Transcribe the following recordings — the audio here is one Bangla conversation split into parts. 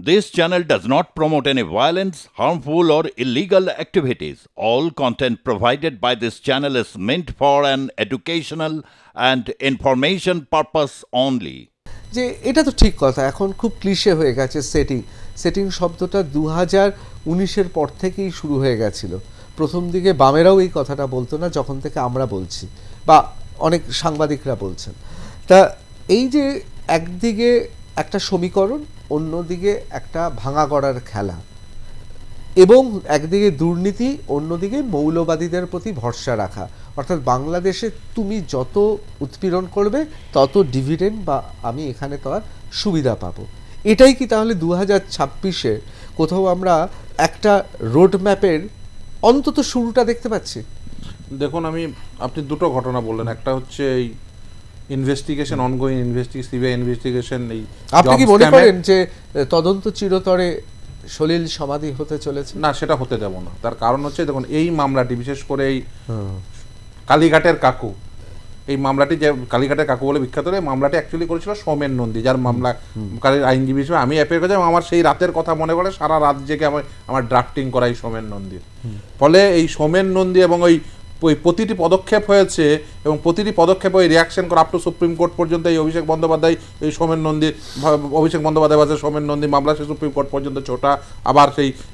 This channel does not promote any violence, harmful, or illegal activities. All content provided by this channel is meant for an educational and information purpose only. যে এটা তো ঠিক কথা, এখন খুব ক্লিশে হয়ে গেছে সেটিং শব্দটা 2019-এর পর থেকেই শুরু হয়ে গেছিল। প্রথম দিকে বামেরাও এই কথাটা বলতো না, যখন থেকে আমরা বলছি বা অনেক সাংবাদিকরা বলছেন। তা এই যে একদিকে একটা সমীকরণ, অন্যদিকে একটা ভাঙা গড়ার খেলা, এবং একদিকে দুর্নীতি, অন্যদিকে মৌলবাদীদের প্রতি ভরসা রাখা, অর্থাৎ বাংলাদেশে তুমি যত উৎপীড়ন করবে তত ডিভিডেন্ড বা আমি এখানে তো আর সুবিধা পাবো। এটাই কি তাহলে 2026-এ কোথাও আমরা একটা রোড ম্যাপের অন্তত শুরুটা দেখতে পাচ্ছি? দেখুন, আপনি দুটো ঘটনা বললেন, একটা হচ্ছে এই ইনভেস্টিগেশন, অনগোয়িং সিবিআই ইনভেস্টিগেশন। এই আপনি কি মনে করেন যে তদন্ত চিরতরে সলিল সমাধি হতে চলেছে? না, সেটা হতে দেব না। তার কারণ হচ্ছে, দেখুন, এই মামলাটি বিশেষ করে এই কালীঘাটের কাকু, এই মামলাটি যে কালীঘাটের কাকু বলে বিখ্যাত, এই মামলাটি অ্যাকচুয়ালি করেছিল সৌমেন নন্দী, যার মামলা কালীর আইনজীবী হিসেবে আমি অ্যাপিয়ার করেছি। আমার সেই রাতের কথা মনে করে সারা রাত জেগে আমার ড্রাফটিং করা এই সৌমেন নন্দীর। ফলে এই সৌমেন নন্দী এবং ওই প্রতিটি পদক্ষেপ হয়েছে, এবং প্রতিটি পদক্ষেপে ওই রিয়াকশন করা আপ টু সুপ্রিম কোর্ট পর্যন্ত। এই অভিষেক বন্দ্যোপাধ্যায় বাজে সৌমেন নন্দী মামলা সে সুপ্রিম কোর্ট পর্যন্ত ছোটা, আবার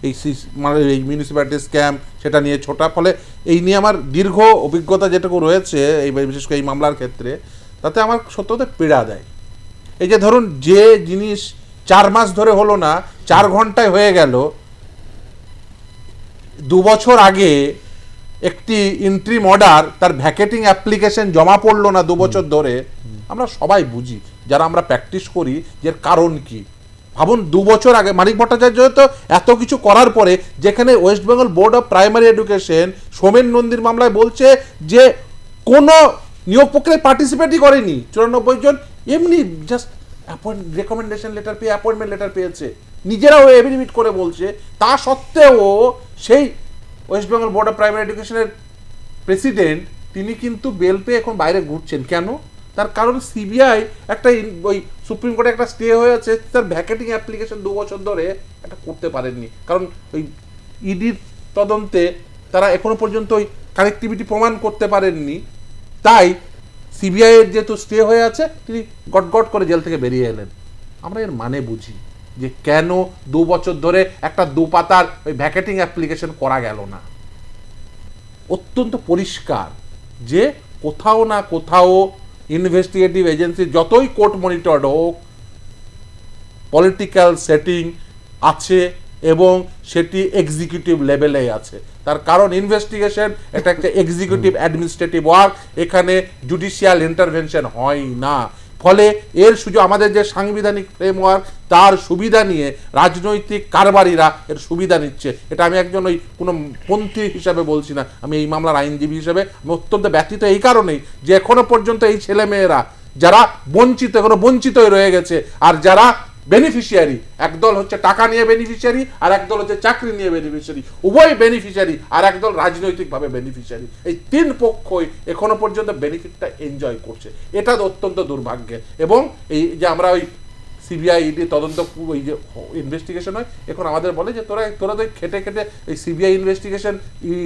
এই মিউনিসিপ্যালিটি স্ক্যাম সেটা নিয়ে ছোটা। ফলে এই নিয়ে আমার দীর্ঘ অভিজ্ঞতা যেটুকু রয়েছে এই বিশেষ করে এই মামলার ক্ষেত্রে, তাতে আমার সত্যতে পীড়া দেয়। এই যে ধরুন, যে জিনিস 4 মাস ধরে হলো না, 4 ঘন্টায় হয়ে গেল। 2 বছর আগে একটি ইন্ট্রিম অর্ডার, তার ভ্যাকেটিং অ্যাপ্লিকেশন জমা পড়লো না 2 বছর ধরে। আমরা সবাই বুঝি, যারা আমরা প্র্যাকটিস করি, যে কারণ কি। ভাবুন, 2 বছর আগে মানিক ভট্টাচার্য তো এত কিছু করার পরে, যেখানে West Bengal board of primary education Soumen নন্দীর মামলায় বলছে যে কোনো নিয়োগ প্রক্রিয়ায় পার্টিসিপেটই করেনি, 94 জন এমনি জাস্ট রেকমেন্ডেশন লেটার পেয়ে অ্যাপয়েন্টমেন্ট লেটার পেয়েছে, নিজেরাও এভিডেভিট করে বলছে। তা সত্ত্বেও সেই West Bengal board of primary এডুকেশনের প্রেসিডেন্ট তিনি কিন্তু বেল পেয়ে এখন বাইরে ঘুরছেন। কেন? তার কারণ সিবিআই একটা ওই সুপ্রিম কোর্টে একটা স্টে হয়েছে, তার ভ্যাকেটিং অ্যাপ্লিকেশন 2 বছর ধরে এটা করতে পারেননি, কারণ ওই ইডির তদন্তে তারা এখনো পর্যন্ত ওই কানেক্টিভিটি প্রমাণ করতে পারেননি। তাই সিবিআই এর যেহেতু স্টে হয়ে আছে, তিনি গট করে জেল থেকে বেরিয়ে এলেন। আমরা এর মানে বুঝি যে কেন 2 বছর ধরে একটা 2 পাতার ওই ভ্যাকেটিং অ্যাপ্লিকেশন করা গেল না। অত্যন্ত পরিষ্কার যে কোথাও না কোথাও ইনভেস্টিগেটিভ এজেন্সি যতই কোর্ট মনিটর্ড হোক, পলিটিক্যাল সেটিং আছে এবং সেটি এক্সিকিউটিভ লেভেলে আছে। তার কারণ ইনভেস্টিগেশন এটা একটা এক্সিকিউটিভ অ্যাডমিনিস্ট্রেটিভ ওয়ার্ক, এখানে জুডিশিয়াল ইন্টারভেনশন হয় না। ফলে এর সুযোগ আমাদের যে সাংবিধানিক ফ্রেমওয়ার্ক, তার সুবিধা নিয়ে রাজনৈতিক কারবারিরা এর সুবিধা নিচ্ছে। এটা আমি একজন ওই কোনো পন্থী হিসাবে বলছি না, আমি এই মামলার আইনজীবী হিসেবে আমি অত্যন্ত ব্যথিত এই কারণেই যে এখনো পর্যন্ত এই ছেলেমেয়েরা যারা বঞ্চিত, এখনো বঞ্চিতই রয়ে গেছে। আর যারা বেনিফিশিয়ারি, একদল হচ্ছে টাকা নিয়ে বেনিফিশিয়ারি, আর একদল হচ্ছে চাকরি নিয়ে বেনিফিশিয়ারি, উভয় বেনিফিশিয়ারি, আর একদল রাজনৈতিকভাবে বেনিফিশিয়ারি। এই 3 পক্ষই এখনো পর্যন্ত বেনিফিটটা এনজয় করছে। এটা অত্যন্ত দুর্ভাগ্যের। এবং এই যে আমরা ওই সিবিআই ইডি তদন্ত, ওই যে ইনভেস্টিগেশন হয়, এখন আমাদের বলে যে তোরা তো খেটে এই সিবিআই ইনভেস্টিগেশন,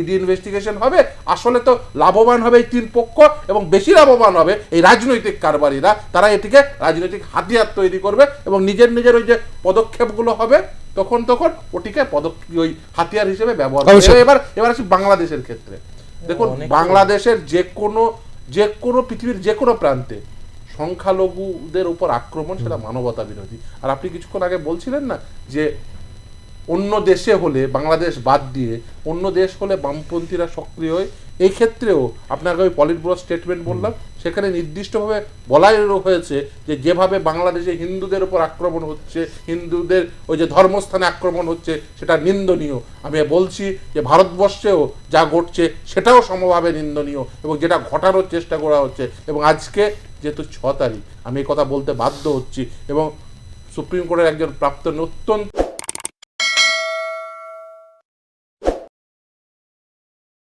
ইডি ইনভেস্টিগেশন হবে, আসলে তো লাভবান হবে এই 3 পক্ষ, এবং বেশি লাভবান হবে এই রাজনৈতিক কারবারিরা। তারা এটিকে রাজনৈতিক হাতিয়ার তৈরি করবে এবং নিজের ওই যে পদক্ষেপগুলো হবে, তখন ওটিকে ওই হাতিয়ার হিসেবে ব্যবহার করবে। এবার আসি বাংলাদেশের ক্ষেত্রে। দেখুন, বাংলাদেশের যে কোনো পৃথিবীর যে কোনো প্রান্তে সংখ্যালঘুদের উপর আক্রমণ, সেটা মানবতা বিরোধী। আর আপনি কিছুক্ষণ আগে বলছিলেন না যে অন্য দেশে হলে, বাংলাদেশ বাদ দিয়ে অন্য দেশ হলে বামপন্থীরা সক্রিয় হয়। এই ক্ষেত্রেও আপনাকে ওই পলিট ব্যুরো স্টেটমেন্ট বললাম, সেখানে নির্দিষ্টভাবে বলাই হয়েছে যে যেভাবে বাংলাদেশে হিন্দুদের উপর আক্রমণ হচ্ছে, হিন্দুদের ওই যে ধর্মস্থানে আক্রমণ হচ্ছে, সেটা নিন্দনীয়। আমি বলছি যে ভারতবর্ষেও যা ঘটছে সেটাও সমভাবে নিন্দনীয়, এবং যেটা ঘটানোর চেষ্টা করা হচ্ছে। এবং আজকে যেহেতু 6 তারিখ, আমি এই কথা বলতে বাধ্য হচ্ছি, এবং সুপ্রিম কোর্টের একজন প্রাক্তন অত্যন্ত